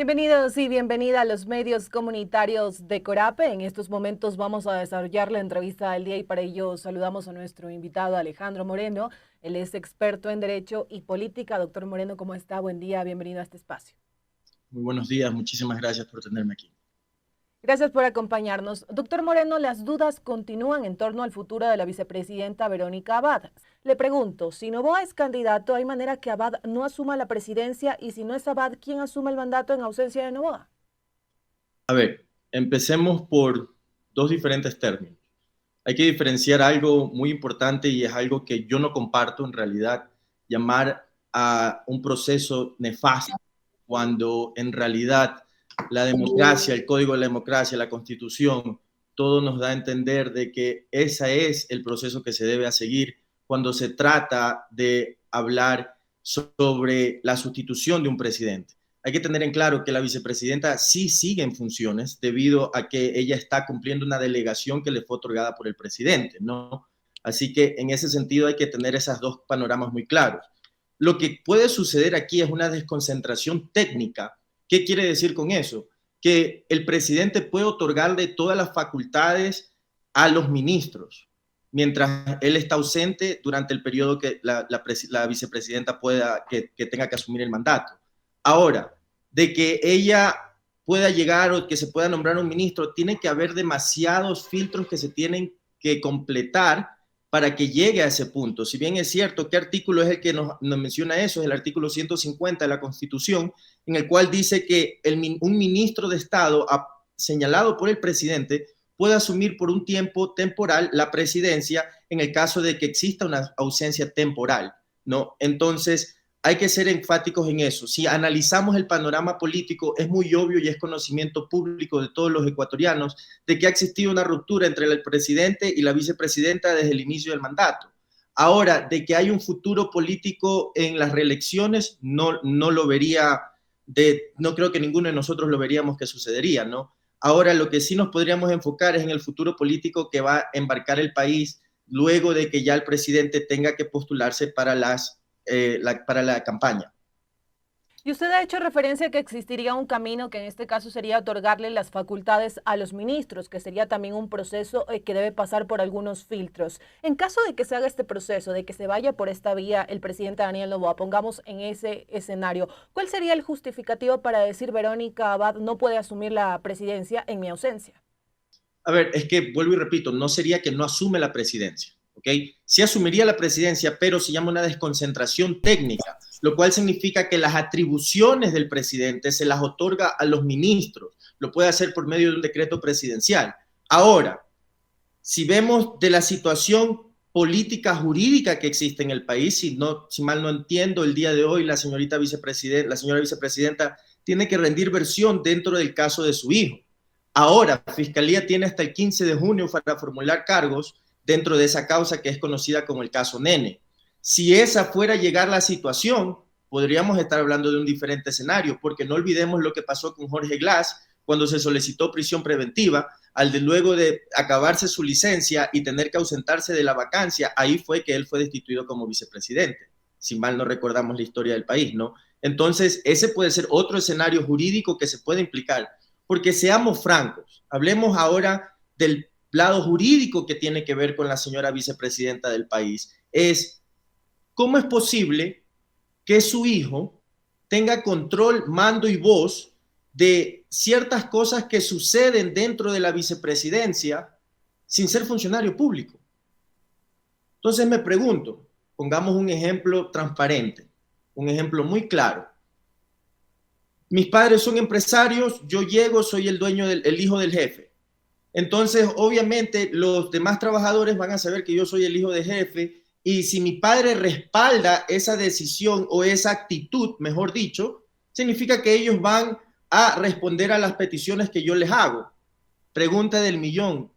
Bienvenidos y bienvenida a los medios comunitarios de Corape. En estos momentos vamos a desarrollar la entrevista del día y para ello saludamos a nuestro invitado Alejandro Moreno. Él es experto en Derecho y Política. Doctor Moreno, ¿cómo está? Buen día, bienvenido a este espacio. Muy buenos días, muchísimas gracias por tenerme aquí. Gracias por acompañarnos. Doctor Moreno, las dudas continúan en torno al futuro de la vicepresidenta Verónica Abad. Le pregunto, si Noboa es candidato, ¿hay manera que Abad no asuma la presidencia? Y si no es Abad, ¿quién asume el mandato en ausencia de Noboa? A ver, empecemos por dos diferentes términos. Hay que diferenciar algo muy importante y es algo que yo no comparto en realidad, llamar a un proceso nefasto cuando en realidad la democracia, el código de la democracia, la constitución, todo nos da a entender de que ese es el proceso que se debe seguir cuando se trata de hablar sobre la sustitución de un presidente. Hay que tener en claro que la vicepresidenta sí sigue en funciones debido a que ella está cumpliendo una delegación que le fue otorgada por el presidente, ¿no? Así que en ese sentido hay que tener esos dos panoramas muy claros. Lo que puede suceder aquí es una desconcentración técnica. ¿Qué quiere decir con eso? Que el presidente puede otorgarle todas las facultades a los ministros, mientras él está ausente durante el periodo que la vicepresidenta que tenga que asumir el mandato. Ahora, de que ella pueda llegar o que se pueda nombrar un ministro, tiene que haber demasiados filtros que se tienen que completar para que llegue a ese punto. Si bien es cierto, ¿qué artículo es el que nos menciona eso? Es el artículo 150 de la Constitución, en el cual dice que un ministro de Estado señalado por el presidente puede asumir por un tiempo temporal la presidencia en el caso de que exista una ausencia temporal, ¿no? Entonces, hay que ser enfáticos en eso. Si analizamos el panorama político, es muy obvio y es conocimiento público de todos los ecuatorianos de que ha existido una ruptura entre el presidente y la vicepresidenta desde el inicio del mandato. Ahora, de que hay un futuro político en las reelecciones, no lo vería, no creo que ninguno de nosotros lo veríamos que sucedería, ¿no? Ahora, lo que sí nos podríamos enfocar es en el futuro político que va a embarcar el país luego de que ya el presidente tenga que postularse para la campaña. Y usted ha hecho referencia a que existiría un camino que en este caso sería otorgarle las facultades a los ministros, que sería también un proceso que debe pasar por algunos filtros. En caso de que se haga este proceso, de que se vaya por esta vía el presidente Daniel Noboa, pongamos en ese escenario, ¿cuál sería el justificativo para decir Verónica Abad no puede asumir la presidencia en mi ausencia? A ver, es que vuelvo y repito, no sería que no asume la presidencia, ¿ok? Sí asumiría la presidencia, pero se llama una desconcentración técnica, lo cual significa que las atribuciones del presidente se las otorga a los ministros, lo puede hacer por medio de un decreto presidencial. Ahora, si vemos de la situación política jurídica que existe en el país, si mal no entiendo, el día de hoy la señora vicepresidenta tiene que rendir versión dentro del caso de su hijo. Ahora, la Fiscalía tiene hasta el 15 de junio para formular cargos dentro de esa causa que es conocida como el caso Nene. Si esa fuera a llegar la situación, podríamos estar hablando de un diferente escenario, porque no olvidemos lo que pasó con Jorge Glass cuando se solicitó prisión preventiva, luego de acabarse su licencia y tener que ausentarse de la vacancia, ahí fue que él fue destituido como vicepresidente, si mal no recordamos la historia del país, ¿no? Entonces, ese puede ser otro escenario jurídico que se puede implicar. Porque seamos francos, hablemos ahora del lado jurídico que tiene que ver con la señora vicepresidenta del país. ¿Cómo es posible que su hijo tenga control, mando y voz de ciertas cosas que suceden dentro de la vicepresidencia sin ser funcionario público? Entonces me pregunto, pongamos un ejemplo transparente, un ejemplo muy claro. Mis padres son empresarios, yo llego, soy el dueño, el hijo del jefe. Entonces, obviamente, los demás trabajadores van a saber que yo soy el hijo del jefe y si mi padre respalda esa decisión o esa actitud, mejor dicho, significa que ellos van a responder a las peticiones que yo les hago. Pregunta del millón.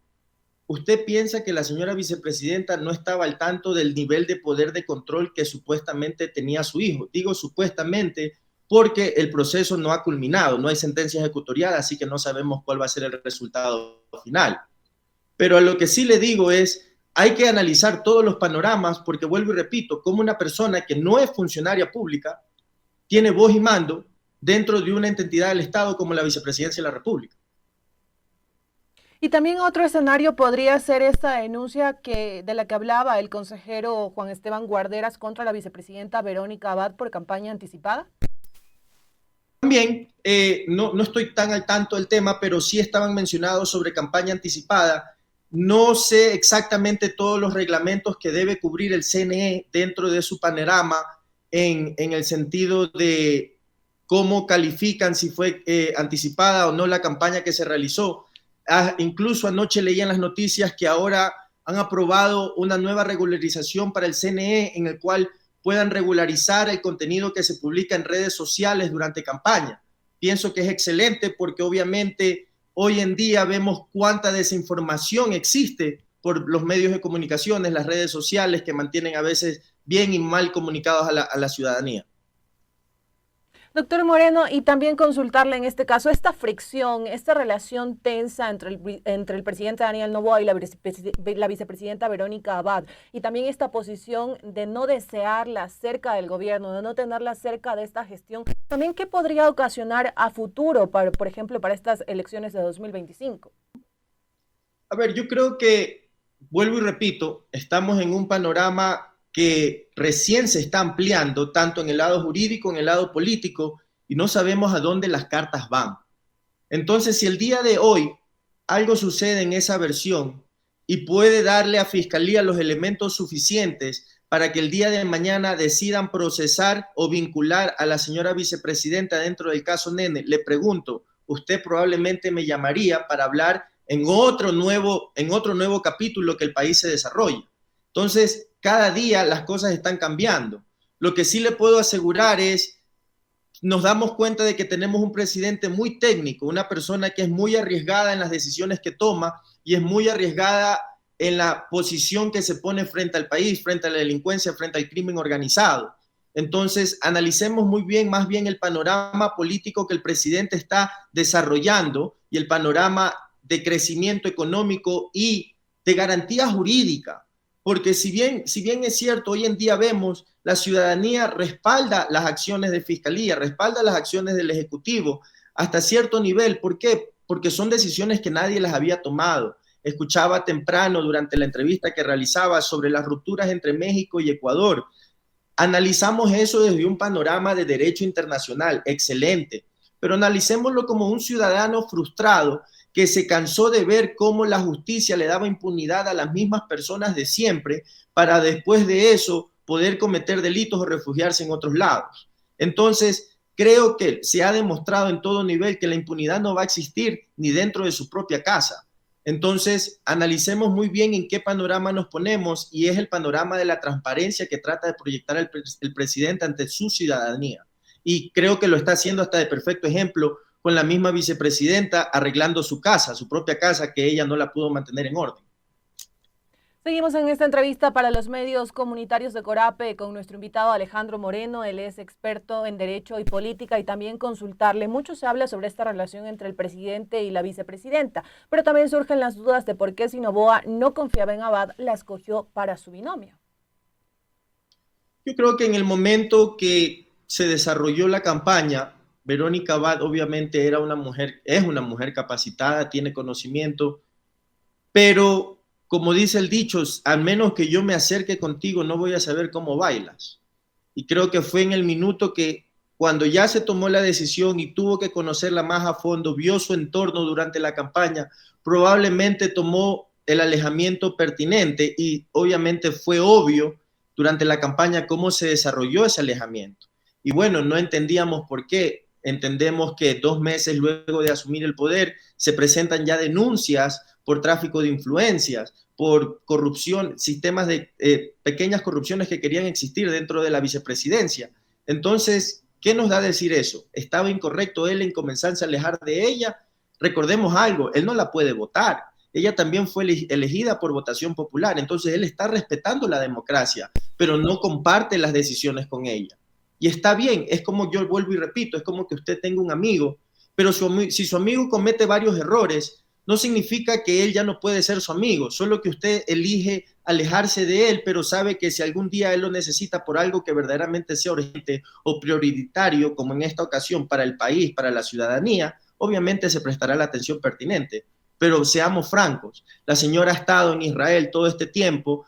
¿Usted piensa que la señora vicepresidenta no estaba al tanto del nivel de poder de control que supuestamente tenía su hijo? Digo supuestamente porque el proceso no ha culminado, no hay sentencia ejecutorial, así que no sabemos cuál va a ser el resultado final. Pero a lo que sí le digo es, hay que analizar todos los panoramas, porque vuelvo y repito, como una persona que no es funcionaria pública, tiene voz y mando dentro de una entidad del Estado como la Vicepresidencia de la República. Y también otro escenario podría ser esta denuncia de la que hablaba el consejero Juan Esteban Guarderas contra la vicepresidenta Verónica Abad por campaña anticipada. También, no estoy tan al tanto del tema, pero sí estaban mencionados sobre campaña anticipada. No sé exactamente todos los reglamentos que debe cubrir el CNE dentro de su panorama en el sentido de cómo califican si fue anticipada o no la campaña que se realizó. Incluso anoche leí en las noticias que ahora han aprobado una nueva regularización para el CNE en el cual puedan regularizar el contenido que se publica en redes sociales durante campaña. Pienso que es excelente porque obviamente hoy en día vemos cuánta desinformación existe por los medios de comunicaciones, las redes sociales que mantienen a veces bien y mal comunicados a la ciudadanía. Doctor Moreno, y también consultarle en este caso esta fricción, esta relación tensa entre el presidente Daniel Noboa y la vicepresidenta Verónica Abad, y también esta posición de no desearla cerca del gobierno, de no tenerla cerca de esta gestión, también qué podría ocasionar a futuro, por ejemplo, para estas elecciones de 2025. A ver, yo creo que, vuelvo y repito, estamos en un panorama que recién se está ampliando, tanto en el lado jurídico, en el lado político, y no sabemos a dónde las cartas van. Entonces, si el día de hoy algo sucede en esa versión y puede darle a Fiscalía los elementos suficientes para que el día de mañana decidan procesar o vincular a la señora vicepresidenta dentro del caso Nene, le pregunto, usted probablemente me llamaría para hablar en otro nuevo capítulo que el país se desarrolla. Entonces, cada día las cosas están cambiando. Lo que sí le puedo asegurar es, nos damos cuenta de que tenemos un presidente muy técnico, una persona que es muy arriesgada en las decisiones que toma y es muy arriesgada en la posición que se pone frente al país, frente a la delincuencia, frente al crimen organizado. Entonces, analicemos muy bien, más bien el panorama político que el presidente está desarrollando y el panorama de crecimiento económico y de garantía jurídica. Porque si bien es cierto, hoy en día vemos la ciudadanía respalda las acciones de Fiscalía, respalda las acciones del Ejecutivo hasta cierto nivel. ¿Por qué? Porque son decisiones que nadie las había tomado. Escuchaba temprano durante la entrevista que realizaba sobre las rupturas entre México y Ecuador. Analizamos eso desde un panorama de derecho internacional, excelente, pero analicémoslo como un ciudadano frustrado que se cansó de ver cómo la justicia le daba impunidad a las mismas personas de siempre para después de eso poder cometer delitos o refugiarse en otros lados. Entonces, creo que se ha demostrado en todo nivel que la impunidad no va a existir ni dentro de su propia casa. Entonces, analicemos muy bien en qué panorama nos ponemos y es el panorama de la transparencia que trata de proyectar el presidente ante su ciudadanía. Y creo que lo está haciendo hasta de perfecto ejemplo con la misma vicepresidenta arreglando su casa, su propia casa, que ella no la pudo mantener en orden. Seguimos en esta entrevista para los medios comunitarios de Corape con nuestro invitado Alejandro Moreno. Él es experto en Derecho y Política y también consultarle. Mucho se habla sobre esta relación entre el presidente y la vicepresidenta, pero también surgen las dudas de por qué si Noboa no confiaba en Abad, la escogió para su binomio. Yo creo que en el momento que se desarrolló la campaña, Verónica Abad obviamente es una mujer capacitada, tiene conocimiento, pero como dice el dicho, al menos que yo me acerque contigo no voy a saber cómo bailas. Y creo que fue en el minuto que cuando ya se tomó la decisión y tuvo que conocerla más a fondo, vio su entorno durante la campaña, probablemente tomó el alejamiento pertinente y obviamente fue obvio durante la campaña cómo se desarrolló ese alejamiento. Y bueno, no entendíamos por qué. Entendemos que 2 meses luego de asumir el poder se presentan ya denuncias por tráfico de influencias, por corrupción, sistemas de pequeñas corrupciones que querían existir dentro de la vicepresidencia. Entonces, ¿qué nos da a decir eso? ¿Estaba incorrecto él en comenzarse a alejar de ella? Recordemos algo, él no la puede votar. Ella también fue elegida por votación popular, entonces él está respetando la democracia, pero no comparte las decisiones con ella. Y está bien, es como yo vuelvo y repito, es como que usted tenga un amigo, pero si su amigo comete varios errores, no significa que él ya no puede ser su amigo, solo que usted elige alejarse de él, pero sabe que si algún día él lo necesita por algo que verdaderamente sea urgente o prioritario, como en esta ocasión para el país, para la ciudadanía, obviamente se prestará la atención pertinente. Pero seamos francos, la señora ha estado en Israel todo este tiempo.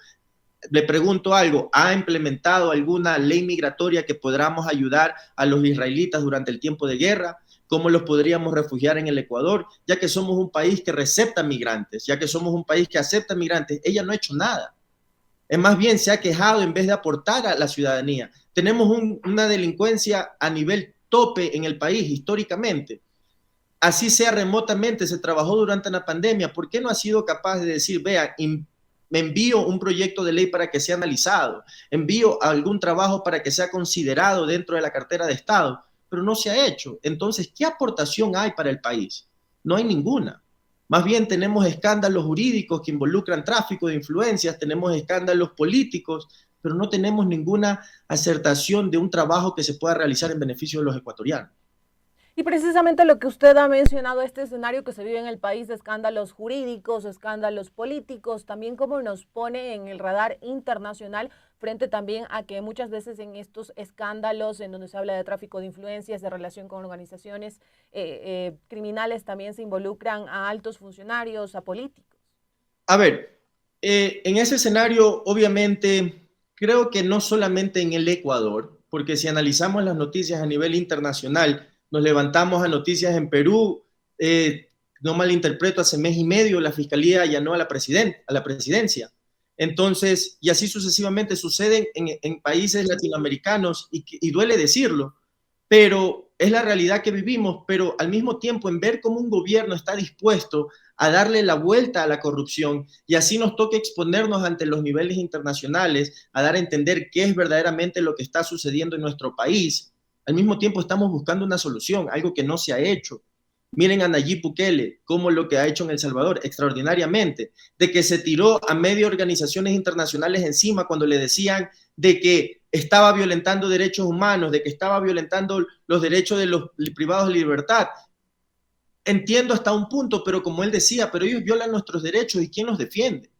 Le pregunto algo, ¿ha implementado alguna ley migratoria que podamos ayudar a los israelitas durante el tiempo de guerra? ¿Cómo los podríamos refugiar en el Ecuador? Ya que somos un país que recepta migrantes, ya que somos un país que acepta migrantes, ella no ha hecho nada. Es más bien se ha quejado en vez de aportar a la ciudadanía. Tenemos una delincuencia a nivel tope en el país históricamente. Así sea remotamente, se trabajó durante la pandemia. ¿Por qué no ha sido capaz de decir, vea, me envío un proyecto de ley para que sea analizado, envío algún trabajo para que sea considerado dentro de la cartera de Estado, pero no se ha hecho? Entonces, ¿qué aportación hay para el país? No hay ninguna. Más bien tenemos escándalos jurídicos que involucran tráfico de influencias, tenemos escándalos políticos, pero no tenemos ninguna acertación de un trabajo que se pueda realizar en beneficio de los ecuatorianos. Y precisamente lo que usted ha mencionado, este escenario que se vive en el país de escándalos jurídicos, escándalos políticos, también como nos pone en el radar internacional frente también a que muchas veces en estos escándalos en donde se habla de tráfico de influencias, de relación con organizaciones criminales, también se involucran a altos funcionarios, a políticos. A ver, en ese escenario, obviamente, creo que no solamente en el Ecuador, porque si analizamos las noticias a nivel internacional, nos levantamos a noticias en Perú, no malinterpreto, hace mes y medio la Fiscalía allanó a la presidencia. Entonces, y así sucesivamente suceden en países latinoamericanos y duele decirlo, pero es la realidad que vivimos, pero al mismo tiempo en ver cómo un gobierno está dispuesto a darle la vuelta a la corrupción y así nos toca exponernos ante los niveles internacionales, a dar a entender qué es verdaderamente lo que está sucediendo en nuestro país. Al mismo tiempo estamos buscando una solución, algo que no se ha hecho. Miren a Nayib Bukele, como lo que ha hecho en El Salvador, extraordinariamente, de que se tiró a medio organizaciones internacionales encima cuando le decían de que estaba violentando derechos humanos, de que estaba violentando los derechos de los privados de libertad. Entiendo hasta un punto, pero como él decía, pero ellos violan nuestros derechos y ¿quién los defiende?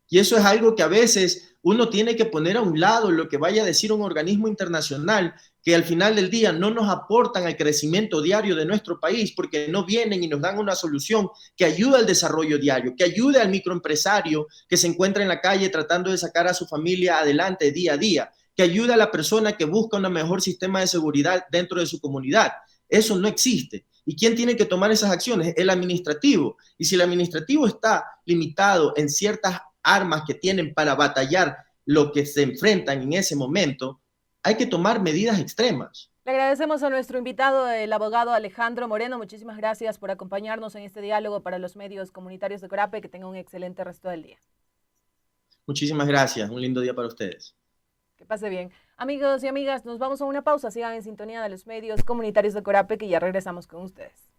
Y eso es algo que a veces uno tiene que poner a un lado lo que vaya a decir un organismo internacional que al final del día no nos aportan al crecimiento diario de nuestro país porque no vienen y nos dan una solución que ayude al desarrollo diario, que ayude al microempresario que se encuentra en la calle tratando de sacar a su familia adelante día a día, que ayude a la persona que busca un mejor sistema de seguridad dentro de su comunidad. Eso no existe. ¿Y quién tiene que tomar esas acciones? El administrativo. Y si el administrativo está limitado en ciertas armas que tienen para batallar lo que se enfrentan en ese momento, hay que tomar medidas extremas. Le agradecemos a nuestro invitado, el abogado Alejandro Moreno. Muchísimas gracias por acompañarnos en este diálogo para los medios comunitarios de Corape. Que tenga un excelente resto del día. Muchísimas gracias. Un lindo día para ustedes. Que pase bien. Amigos y amigas, nos vamos a una pausa. Sigan en sintonía de los medios comunitarios de Corape, que ya regresamos con ustedes.